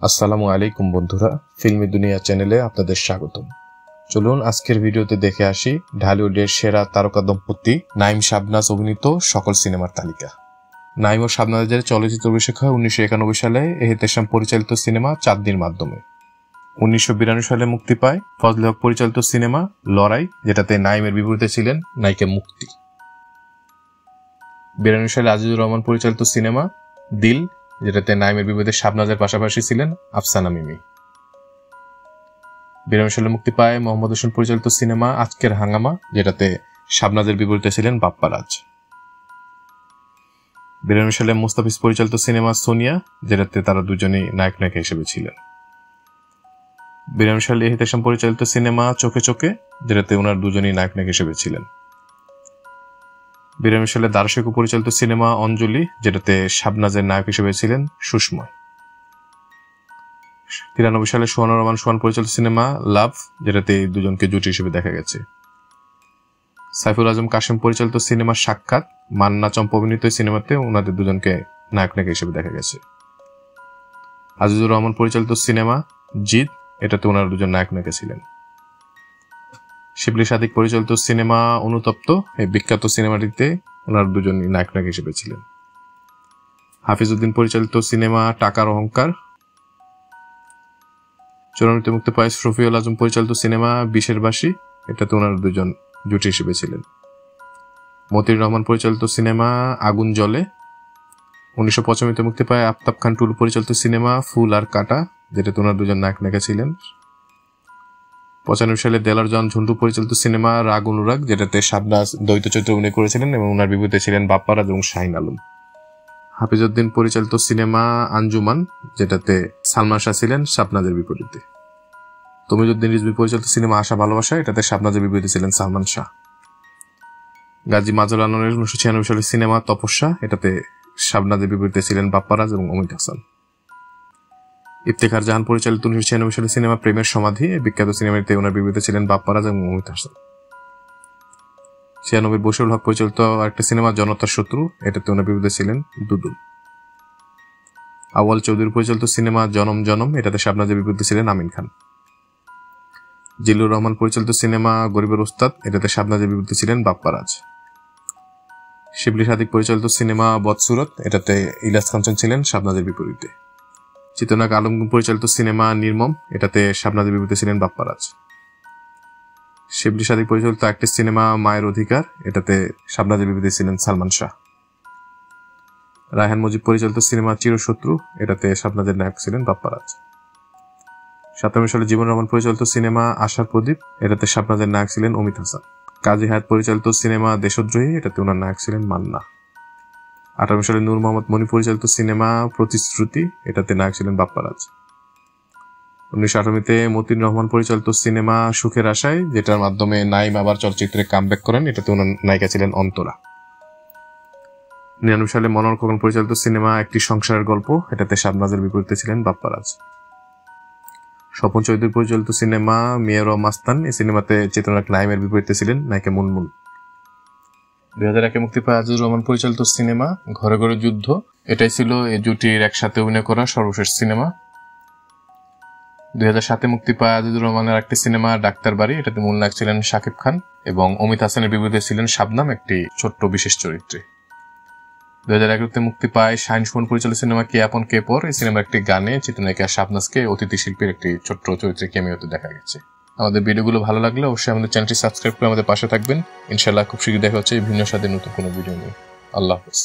আসসালামু আলাইকুম বন্ধুরা, ফিল্মি দুনিয়া চ্যানেলে আপনাদের স্বাগতম। চলুন আজকের ভিডিওতে দেখে আসি ঢালিউডের সেরা তারকা দম্পতি নাইম শাবনাজ অভিনীত সকল সিনেমার তালিকা। নাইম ও শাবনাজের চলচ্চিত্র অভিষেক হয় 1991 সালে এহতেশাম পরিচালিত সিনেমা চাঁদনির মাধ্যমে। 1992 সালে মুক্তি পায় ফজলে হক পরিচালিত সিনেমা লড়াই, যেটাতে নাইমের বিপরীতে ছিলেন নায়িকা মুক্তি। 92 সালে আজিজুর রহমান পরিচালিত সিনেমা দিল, যেটাতে নাইমের বিপরীতে শাবনাজের পাশাপাশি ছিলেন আফসানা মিমি। 92 সালে মুক্তি পায় মোহাম্মদ হোসেন পরিচালিত সিনেমা আজকের হাঙ্গামা, যেটাতে শাবনাজের বিপরীতে ছিলেন বাপ্পারাজ। 92 সালে মুস্তাফিজ পরিচালিত সিনেমা সোনিয়া, যেটাতে তারা দুজনেই নায়ক নায়িকা হিসেবে ছিলেন। 92 সালে এহতেশাম পরিচালিত সিনেমা চোখে চোখে, যেটাতে ওনার দুজনেই নায়ক নায়িকা হিসেবে ছিলেন। 92 সালে দার্শিক পরিচালিত সিনেমা অঞ্জলি, যেটাতে শাবনাজের নায়ক হিসেবে ছিলেন সুষময়। 93 সালে সোহানুর রহমান সোহান পরিচালিত সিনেমা লাভ, যেটাতে দুজনকে জুটি হিসেবে দেখা গেছে। সাইফুল আজম কাশেম পরিচালিত সিনেমা সাক্ষাৎ, মান্না চম্পা অভিনীত সিনেমাতে ওনাদের দুজনকে নায়ক নায়িকা হিসেবে দেখা গেছে। আজিজুর রহমান পরিচালিত সিনেমা জিদ, এটাতে ওনারা দুজন নায়ক নায়িকা ছিলেন। শিবলি সাদিক পরিচালিত সিনেমা অনুতপ্ত, এই বিখ্যাত সিনেমাটিতে ওনার দুজন নায়ক নায়িকা হিসেবে ছিলেন। হাফিজ উদ্দিন পরিচালিত সিনেমা টাকার অহংকার। 94 মুক্তি পায় শফিউল আজম পরিচালিত সিনেমা বিশের বাসী, এটাতে ওনার দুজন জুটি হিসেবে ছিলেন। মতিউর রহমান পরিচালিত সিনেমা আগুন জ্বলে। 1995 মুক্তি পায় আফতাব খান টুলু পরিচালিত সিনেমা ফুল আর কাটা, যেটাতে ওনার দুজন নায়ক নায়িকা ছিলেন। 95 সালে দেলার জন ঝুন্টু পরিচালিত সিনেমা রাগ অনুরাগ, যেটাতে শাবনাজ দ্বৈত চরিত্রে অভিনয় করেছিলেন এবং ওনার বিপরীতে ছিলেন বাপ্পারাজ এবং শাহিন আলম। হাফিজ উদ্দিন পরিচালিত সিনেমা আঞ্জুমান, যেটাতে সালমান শাহ ছিলেন শাবনাজের বিপরীতে। তমিজউদ্দিন রিজভী পরিচালিত সিনেমা আশা ভালোবাসা, এটাতে শাবনাজের বিপরীতে ছিলেন সালমান শাহ। গাজী মাজল আনোয়ারের 1996 সালের সিনেমা তপস্যা, এটাতে শাবনাজের বিপরীতে ছিলেন বাপ্পারাজ এবং অমিত হাসান। ইফতেখার জাহান পরিচালিত 1996 সালের সিনেমা প্রেমের সমাধি, বিখ্যাত সিনেমাটিতে ওনার বিপরীতে ছিলেন বাপ্পারাজ এবং অমিত হাসান। 96 বশিরুল হক পরিচালিত আরেকটা সিনেমা জনতার শত্রু, এটাতে ওনার বিপরীতে ছিলেন দুদুল। আওয়াল চৌধুরী পরিচালিত সিনেমা জনম জনম, এটাতে শাবনাজের বিপরীতে ছিলেন আমিন খান। জিল্লুর রহমান পরিচালিত সিনেমা গরিবের উস্তাদ, এটাতে শাবনাজের বিপরীতে ছিলেন বাপ্পারাজ। শিবলি সাদিক পরিচালিত সিনেমা বদসুরত, এটাতে ইলিয়াস কাঞ্চন ছিলেন শাবনাজের বিপরীতে। চিত্রনায়ক আলমগীর পরিচালিত সিনেমা নির্মম, এটাতে শাবনাজের বিপরীতে ছিলেন বাপ্পারাজ। শিবলি সাদিক পরিচালিত একটি সিনেমা মায়ের অধিকার, এটাতে শাবনাজের বিপরীতে ছিলেন সালমান শাহ। রায়হান মুজিব পরিচালিত সিনেমা চিরশত্রু, এটাতে শাবনাজের নায়ক ছিলেন বাপ্পারাজ। 97 সালে জীবন রহমান পরিচালিত সিনেমা আশার প্রদীপ, এটাতে শাবনাজের নায়ক ছিলেন অমিত হাসান। কাজী হায়াত পরিচালিত সিনেমা দেশদ্রোহী, এটাতে ওনার নায়ক ছিলেন মান্না। 98 সালে নূর মোহাম্মদ মনি পরিচালিত সিনেমা প্রতিশ্রুতি, এটাতে নায়ক ছিলেন বাপ্পারাজ। 1998 মতিউর রহমান পরিচালিত সিনেমা সুখের আশায়, যেটার মাধ্যমে নাইম আবার চলচ্চিত্রে কামব্যাক করেন, এটাতে ওনার নায়িকা ছিলেন অন্তরা। 99 সালে মনোহর খোকন পরিচালিত সিনেমা একটি সংসারের গল্প, এটাতে শাবনাজের বিপরীতে ছিলেন বাপ্পারাজ। স্বপন চৌধুরী পরিচালিত সিনেমা মেয়র ও মাস্তান, এই সিনেমাতে চিত্রনায়ক নাইমের বিপরীতে ছিলেন নায়িকা মুনমুন। 2001 মুক্তি পায় আজিজুর রহমান পরিচালিত সিনেমা ঘরে ঘরে যুদ্ধ, এটাই ছিল এই জুটির একসাথে অভিনয় করা সর্বশেষ সিনেমা। 2007 মুক্তি পায় আজিজুর রহমানের একটি সিনেমা ডাক্তার বাড়ি, এটাতে মূল নায়ক ছিলেন শাকিব খান এবং অমিত হাসানের বিপরীতে ছিলেন শাবনাম একটি ছোট্ট বিশেষ চরিত্রে। 2011 মুক্তি পায় শাহিন সুমন পরিচালিত সিনেমা কে আপন কে পর, এই সিনেমার একটি গানে চিত্রনায়িকা শাবনাজকে অতিথি শিল্পীর একটি ছোট্ট চরিত্রে ক্যামিওতে দেখা গেছে। আমাদের ভিডিওগুলো ভালো লাগলে অবশ্যই আমাদের চ্যানেলটি সাবস্ক্রাইব করে আমাদের পাশে থাকবেন। ইনশাআল্লাহ খুব শীঘ্রই দেখা হচ্ছে এই ভিন্ন স্বাদের নতুন কোনো ভিডিও নিয়ে। আল্লাহ হাফেজ।